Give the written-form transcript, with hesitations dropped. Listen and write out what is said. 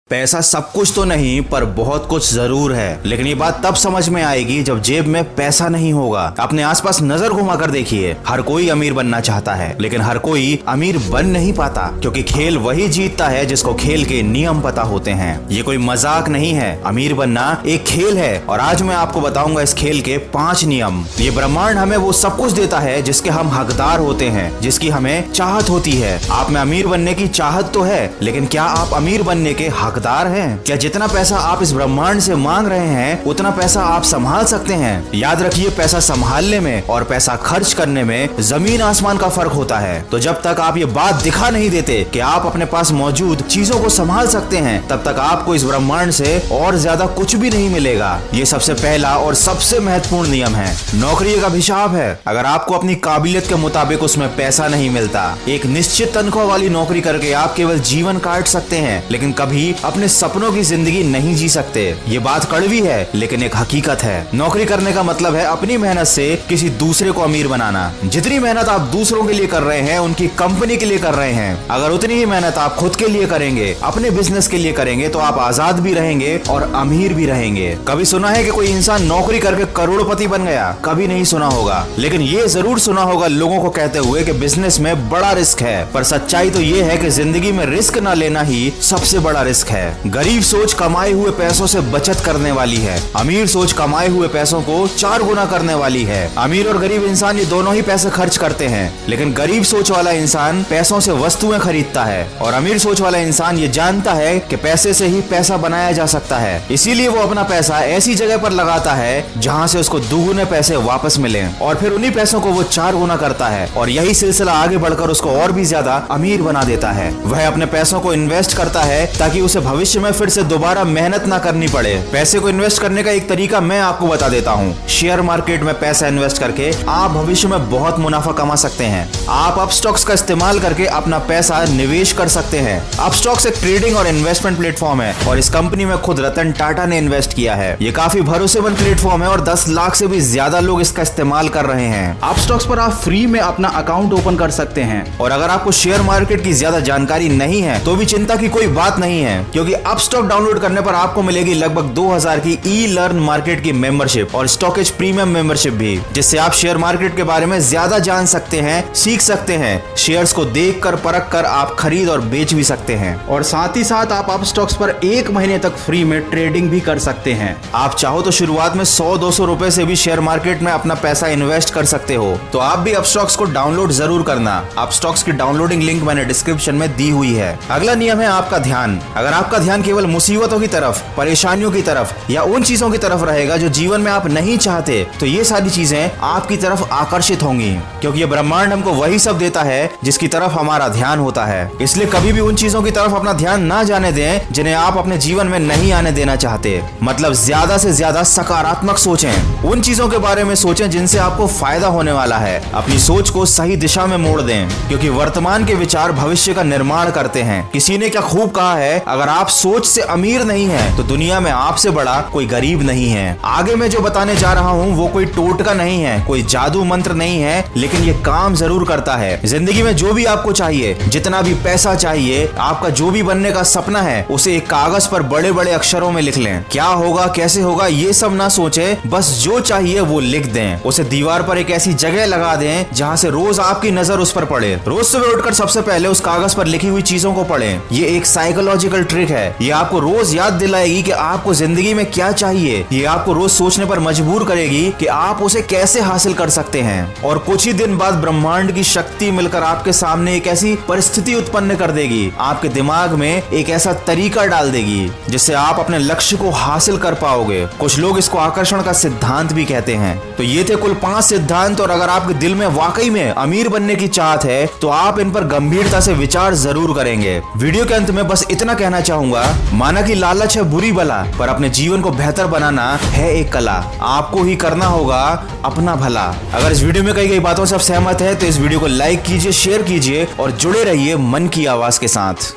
पैसा सब कुछ तो नहीं पर बहुत कुछ जरूर है, लेकिन ये बात तब समझ में आएगी जब जेब में पैसा नहीं होगा। अपने आसपास नजर घुमाकर देखिए, हर कोई अमीर बनना चाहता है, लेकिन हर कोई अमीर बन नहीं पाता, क्योंकि खेल वही जीतता है जिसको खेल के नियम पता होते हैं। ये कोई मजाक नहीं है, अमीर बनना एक खेल है और आज मैं आपको बताऊंगा इस खेल के 5 नियम। ये ब्रह्मांड हमें वो सब कुछ देता है जिसके हम हकदार होते हैं, जिसकी हमें चाहत होती है। आप में अमीर बनने की चाहत तो है, लेकिन क्या आप अमीर बनने के हकदार हैं? क्या जितना पैसा आप इस ब्रह्मांड से मांग रहे हैं उतना पैसा आप संभाल सकते हैं? याद रखिए, पैसा संभालने में और पैसा खर्च करने में जमीन आसमान का फर्क होता है। तो जब तक आप ये बात दिखा नहीं देते कि आप अपने पास मौजूद चीजों को संभाल सकते हैं, तब तक आपको इस ब्रह्मांड से और ज्यादा कुछ भी नहीं मिलेगा। ये सबसे पहला और सबसे महत्वपूर्ण नियम है। नौकरी एक अभिशाप है। अगर आपको अपनी काबिलियत के मुताबिक उसमें पैसा नहीं मिलता, एक निश्चित तनख्वाह वाली नौकरी करके आप केवल जीवन काट सकते हैं, लेकिन कभी अपने सपनों की जिंदगी नहीं जी सकते। ये बात कड़वी है, लेकिन एक हकीकत है। नौकरी करने का मतलब है अपनी मेहनत से किसी दूसरे को अमीर बनाना। जितनी मेहनत आप दूसरों के लिए कर रहे हैं, उनकी कंपनी के लिए कर रहे हैं, अगर उतनी ही मेहनत आप खुद के लिए करेंगे, अपने बिजनेस के लिए करेंगे, तो आप आजाद भी रहेंगे और अमीर भी रहेंगे। कभी सुना है कि कोई इंसान नौकरी करके करोड़पति बन गया? कभी नहीं सुना होगा, लेकिन ये जरूर सुना होगा लोगों को कहते हुए कि बिजनेस में बड़ा रिस्क है। पर सच्चाई तो ये है कि जिंदगी में रिस्क न लेना ही सबसे बड़ा रिस्क है। गरीब सोच कमाए हुए पैसों से बचत करने वाली है, अमीर सोच कमाए हुए पैसों को 4 गुना करने वाली है। अमीर और गरीब इंसान ये दोनों ही पैसे खर्च करते हैं, लेकिन गरीब सोच वाला इंसान पैसों से वस्तुएं खरीदता है और अमीर सोच वाला इंसान ये जानता है कि पैसे से ही पैसा बनाया जा सकता है। इसीलिए वो अपना पैसा ऐसी जगह पर लगाता है जहाँ से उसको दुगुने पैसे वापस मिले और फिर उन्हीं पैसों को वो 4 गुना करता है और यही सिलसिला आगे बढ़कर उसको और भी ज्यादा अमीर बना देता है। वह अपने पैसों को इन्वेस्ट करता है ताकि उसे भविष्य में फिर से दोबारा मेहनत ना करनी पड़े। पैसे को इन्वेस्ट करने का एक तरीका मैं आपको बता देता हूँ। शेयर मार्केट में पैसा इन्वेस्ट करके आप भविष्य में बहुत मुनाफा कमा सकते हैं। आप अपस्टॉक्स का इस्तेमाल करके अपना पैसा निवेश कर सकते हैं। अपस्टॉक्स एक ट्रेडिंग और इन्वेस्टमेंट प्लेटफॉर्म है और इस कंपनी में खुद रतन टाटा ने इन्वेस्ट किया है। ये काफी भरोसेमंद प्लेटफॉर्म है और 10 लाख से भी ज्यादा लोग इसका इस्तेमाल कर रहे हैं। अपस्टॉक्स पर आप फ्री में अपना अकाउंट ओपन कर सकते हैं और अगर आपको शेयर मार्केट की ज्यादा जानकारी नहीं है तो भी चिंता की कोई बात नहीं है, क्योंकि अपस्टॉक डाउनलोड करने पर आपको मिलेगी लगभग 2000 की ई-लर्न मार्केट की मेंबरशिप और स्टॉकेज प्रीमियम मेंबरशिप भी, जिससे आप शेयर मार्केट के बारे में ज्यादा जान सकते हैं, सीख सकते हैं। शेयर्स को देखकर परख कर आप खरीद और बेच भी सकते हैं और साथ ही साथ आप अपस्टॉक्स पर 1 महीने तक फ्री में ट्रेडिंग भी कर सकते हैं। आप चाहो तो शुरुआत में 100-200 रुपए से भी शेयर मार्केट में अपना पैसा इन्वेस्ट कर सकते हो। तो आप भी अपस्टॉक्स को डाउनलोड जरूर करना। अपस्टॉक्स की डाउनलोडिंग लिंक मैंने डिस्क्रिप्शन में दी हुई है। अगला नियम है आपका ध्यान। अगर आपका ध्यान केवल मुसीबतों की तरफ, परेशानियों की तरफ या उन चीजों की तरफ रहेगा जो जीवन में आप नहीं चाहते, तो ये सारी चीजें आपकी तरफ आकर्षित होंगी, क्योंकि ये ब्रह्मांड हमको वही सब देता है जिसकी तरफ हमारा ध्यान होता है। इसलिए कभी भी उन चीजों की तरफ अपना ध्यान ना जाने दें जिन्हें आप अपने जीवन में नहीं आने देना चाहते। मतलब ज्यादा से ज्यादा सकारात्मक सोचें। उन चीजों के बारे में सोचें जिनसे आपको फायदा होने वाला है। अपनी सोच को सही दिशा में मोड़ दें, क्योंकि वर्तमान के विचार भविष्य का निर्माण करते हैं। किसी ने क्या खूब कहा है, अगर आप सोच से अमीर नहीं है तो दुनिया में आपसे बड़ा कोई गरीब नहीं है। आगे मैं जो बताने जा रहा हूँ वो कोई टोटका नहीं है, कोई जादू मंत्र नहीं है, लेकिन ये काम जरूर करता है। जिंदगी में जो भी आपको चाहिए, जितना भी पैसा चाहिए, आपका जो भी बनने का सपना है, उसे एक कागज पर बड़े बड़े अक्षरों में लिख लें। क्या होगा, कैसे होगा, ये सब ना सोचे, बस जो चाहिए वो लिख दें। उसे दीवार पर एक ऐसी जगह लगा दें जहाँ से रोज आपकी नजर उस पर पड़े। रोज सुबह उठकर सबसे पहले उस कागज पर लिखी हुई चीजों को पढ़ें। ये एक साइकोलॉजिकल ट्रिक है। ये आपको रोज याद दिलाएगी कि आपको जिंदगी में क्या चाहिए। ये आपको रोज सोचने पर मजबूर करेगी कि आप उसे कैसे हासिल कर सकते हैं। और कुछ ही दिन बाद ब्रह्मांड की शक्ति मिलकर आपके सामने एक ऐसी परिस्थिति उत्पन्न कर देगी, आपके दिमाग में एक ऐसा तरीका डाल देगी जिससे आप अपने लक्ष्य को हासिल कर पाओगे। कुछ लोग इसको आकर्षण का सिद्धांत भी कहते हैं। तो ये थे कुल 5 सिद्धांत, और अगर आपके दिल में वाकई में अमीर बनने की चाहत है तो आप इन पर गंभीरता से विचार जरूर करेंगे। वीडियो के अंत में बस इतना कहना चाहूंगा, माना कि लालच है बुरी बला, पर अपने जीवन को बेहतर बनाना है एक कला। आपको ही करना होगा अपना भला। अगर इस वीडियो में कही गई बातों से आप सहमत है तो इस वीडियो को लाइक कीजिए, शेयर कीजिए और जुड़े रहिए मन की आवाज के साथ।